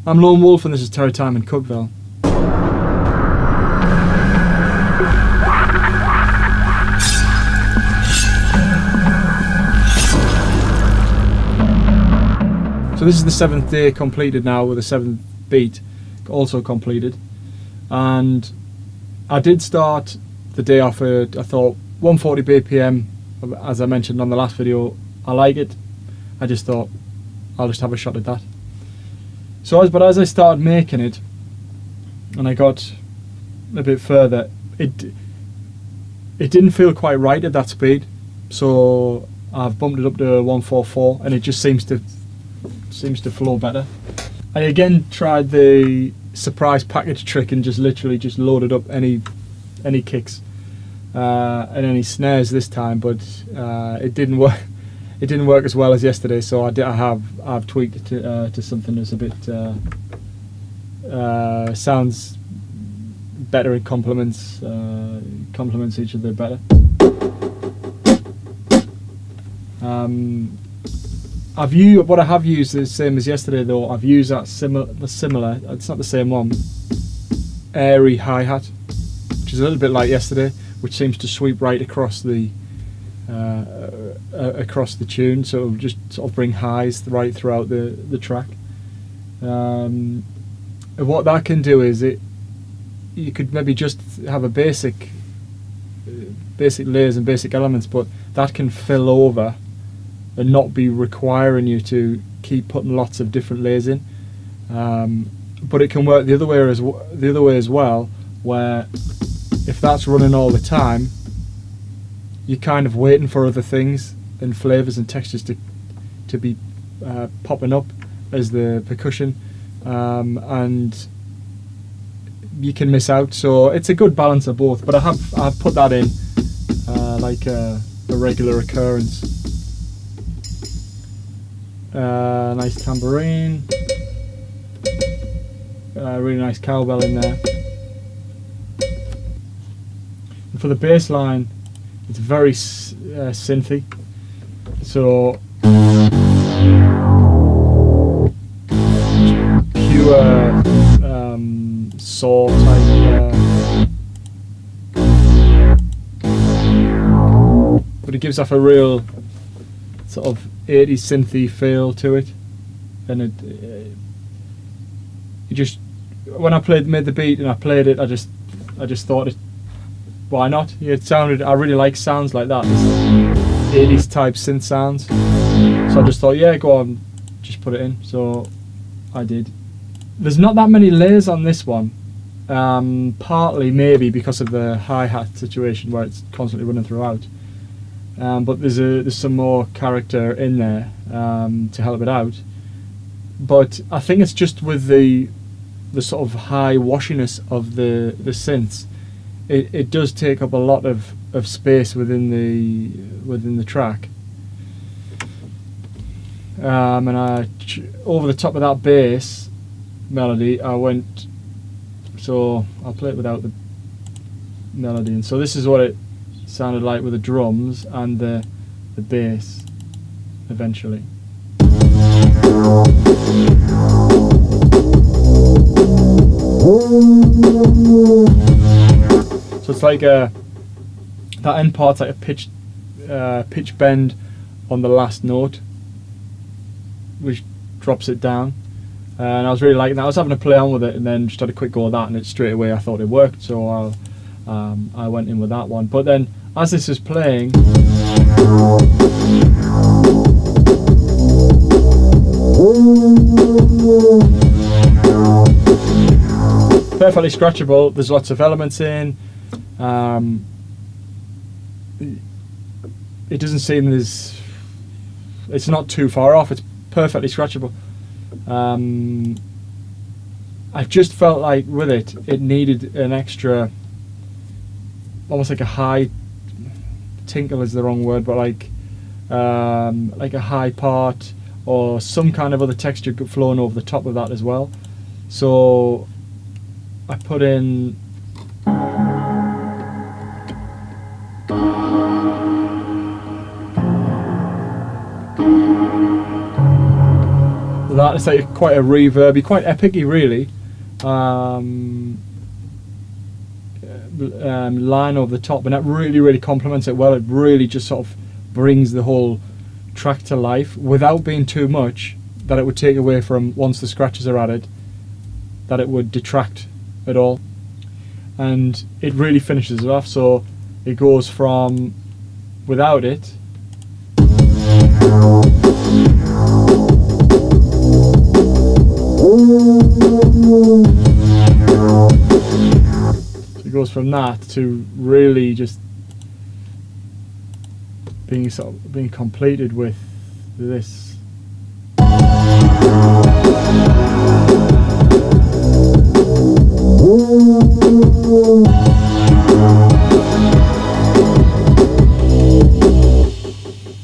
I'm Lone Wolf and this is TERRORTIME in CUTVILLE. So this is the 7th day completed now, with the 7th beat also completed. And I did start the day off at, I thought, 140 BPM, as I mentioned on the last video. I like it. I just thought I'll just have a shot at that. So as I started making it, and I got a bit further, it didn't feel quite right at that speed. So I've bumped it up to 144, and it just seems to flow better. I again tried the surprise package trick and just literally just loaded up any kicks and any snares this time, but it didn't work. It didn't work as well as yesterday, so I've tweaked it to something that's a bit sounds better. It complements each other better. What I have used is the same as yesterday though. I've used that similar. It's not the same one. Airy hi-hat, which is a little bit like yesterday, which seems to sweep right across the tune, so it'll just sort of bring highs right throughout the track. And what that can do is you could maybe just have a basic layers and basic elements, but that can fill over and not be requiring you to keep putting lots of different layers in. But it can work the other way as well, where if that's running all the time, you're kind of waiting for other things and flavors and textures to be popping up as the percussion, and you can miss out. So it's a good balance of both. But I've put that in like a regular occurrence. Nice tambourine, really nice cowbell in there. And for the bass line, it's very synthy, so pure soul type, but it gives off a real sort of 80s synthy feel to it. And it just, when I made the beat and I played it, I just thought, why not? It sounded, I really like sounds like that, 80s type synth sounds. So I just thought, yeah, go on, just put it in. So I did. There's not that many layers on this one, partly maybe because of the hi-hat situation where it's constantly running throughout. But there's some more character in there to help it out. But I think it's just with the sort of high washiness of the synths. It does take up a lot of space within the track, and over the top of that bass melody I went, so I'll play it without the melody, and so this is what it sounded like with the drums and the bass eventually. So it's like that end part's like a pitch bend on the last note, which drops it down, and I was really liking that. I was having a play on with it, and then just had a quick go at that, and it straight away I thought it worked, so I went in with that one. But then as this is playing, perfectly scratchable. There's lots of elements in. It doesn't seem it's not too far off. It's perfectly scratchable. I've just felt like with it needed an extra, almost like a high tinkle is the wrong word, but like a high part or some kind of other texture flowing over the top of that as well. So I put in that. It's like quite a reverby, quite epic-y really. Line over the top, and that really complements it well. It really just sort of brings the whole track to life without being too much that it would take away from, once the scratches are added, that it would detract at all. And it really finishes it off, so it goes from without it it goes from that to really just being completed with this.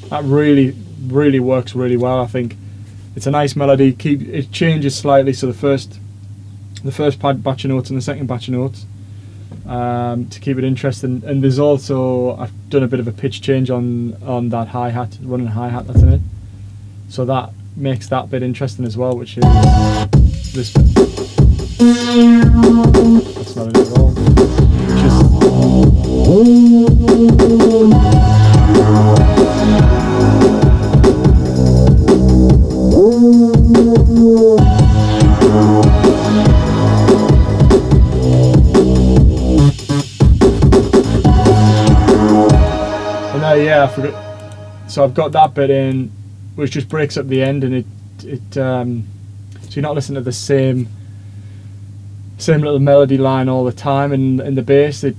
That really works really well. I think it's a nice melody. It changes slightly, so the first batch of notes and the second batch of notes, to keep it interesting. And there's also, I've done a bit of a pitch change on that hi-hat, running hi-hat that's in it, so that makes that bit interesting as well, which is this bit. That's not it at all. Yeah, I forgot. So I've got that bit in, which just breaks up the end, and so you're not listening to the same little melody line all the time. And in the bass, it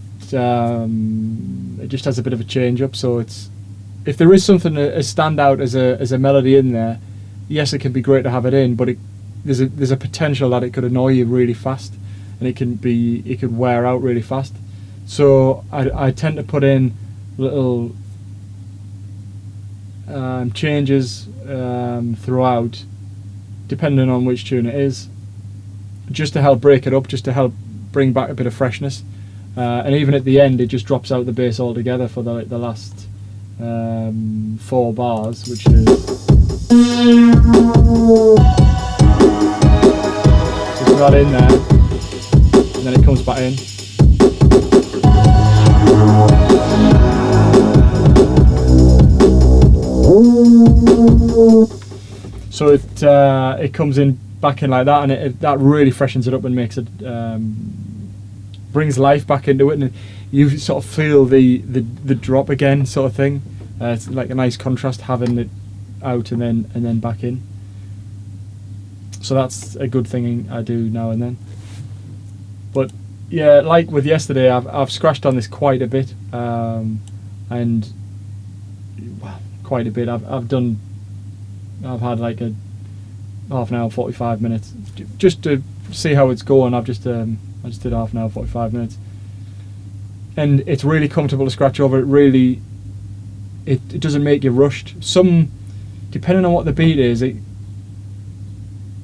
just has a bit of a change up. So if there is something to stand out as a melody in there, yes, it can be great to have it in, but there's a potential that it could annoy you really fast, and it could wear out really fast. So I tend to put in little changes throughout, depending on which tune it is, just to help break it up, just to help bring back a bit of freshness. And even at the end, it just drops out the bass altogether for the last 4 bars, which is just that in there, and then it comes back in. So it comes in back in like that, and that really freshens it up and makes it brings life back into it, and you sort of feel the drop again, sort of thing. It's like a nice contrast having it out and then back in. So that's a good thing I do now and then. But yeah, like with yesterday, I've scratched on this quite a bit, and well, quite a bit. I've had like a half an hour, 45 minutes, just to see how it's going. I just did half an hour, 45 minutes, and it's really comfortable to scratch over. It doesn't make you rushed. Depending on what the beat is,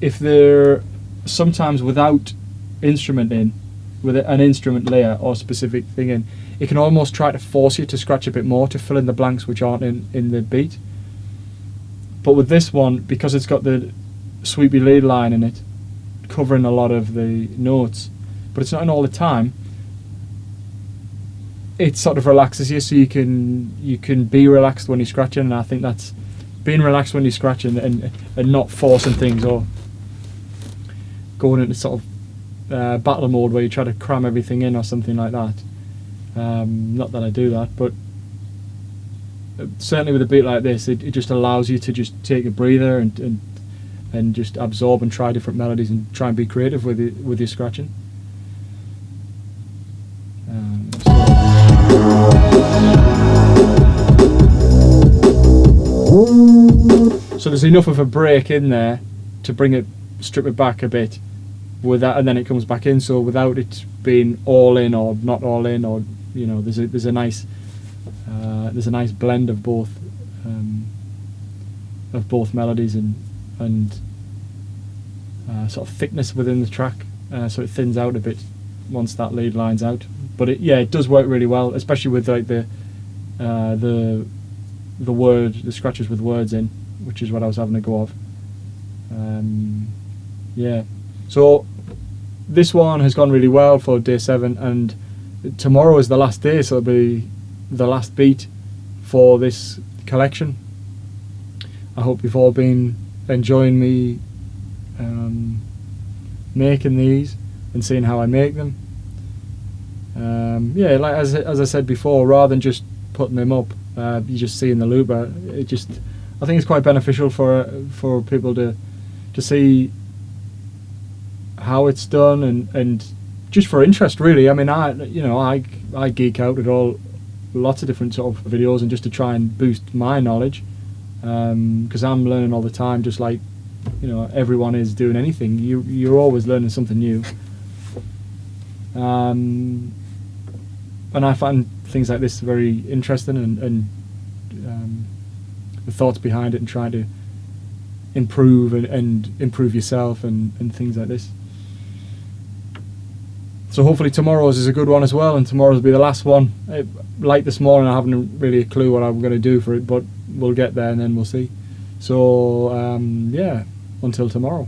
if they're sometimes without instrument in, with an instrument layer or specific thing in, it can almost try to force you to scratch a bit more to fill in the blanks which aren't in the beat. But with this one, because it's got the sweepy lead line in it, covering a lot of the notes, but it's not in all the time, it sort of relaxes you, so you can be relaxed when you're scratching. And I think that's being relaxed when you're scratching and not forcing things or going into sort of battle mode where you try to cram everything in or something like that. Not that I do that, but certainly with a beat like this, it just allows you to just take a breather and just absorb and try different melodies and try and be creative with your scratching. So there's enough of a break in there to strip it back a bit with that, and then it comes back in. So without it being all in or not all in, or there's a nice blend of both melodies and sort of thickness within the track, so it thins out a bit once that lead line's out. But it does work really well, especially with like the scratches with words in, which is what I was having a go of. Yeah, so this one has gone really well for day 7, and tomorrow is the last day, so it'll be the last beat for this collection. I hope you've all been enjoying me making these and seeing how I make them. Yeah, like as I said before, rather than just putting them up, you just see in the looper. I think it's quite beneficial for people to see how it's done, and just for interest, really. I mean, I geek out at lots of different sort of videos, and just to try and boost my knowledge, because I'm learning all the time, just like everyone is doing anything. You're always learning something new. And I find things like this very interesting, and the thoughts behind it, and trying to improve and improve yourself and things like this. So hopefully tomorrow's is a good one as well, and tomorrow's will be the last one. Like this morning, I haven't really a clue what I'm going to do for it, but we'll get there and then we'll see. So yeah, until tomorrow.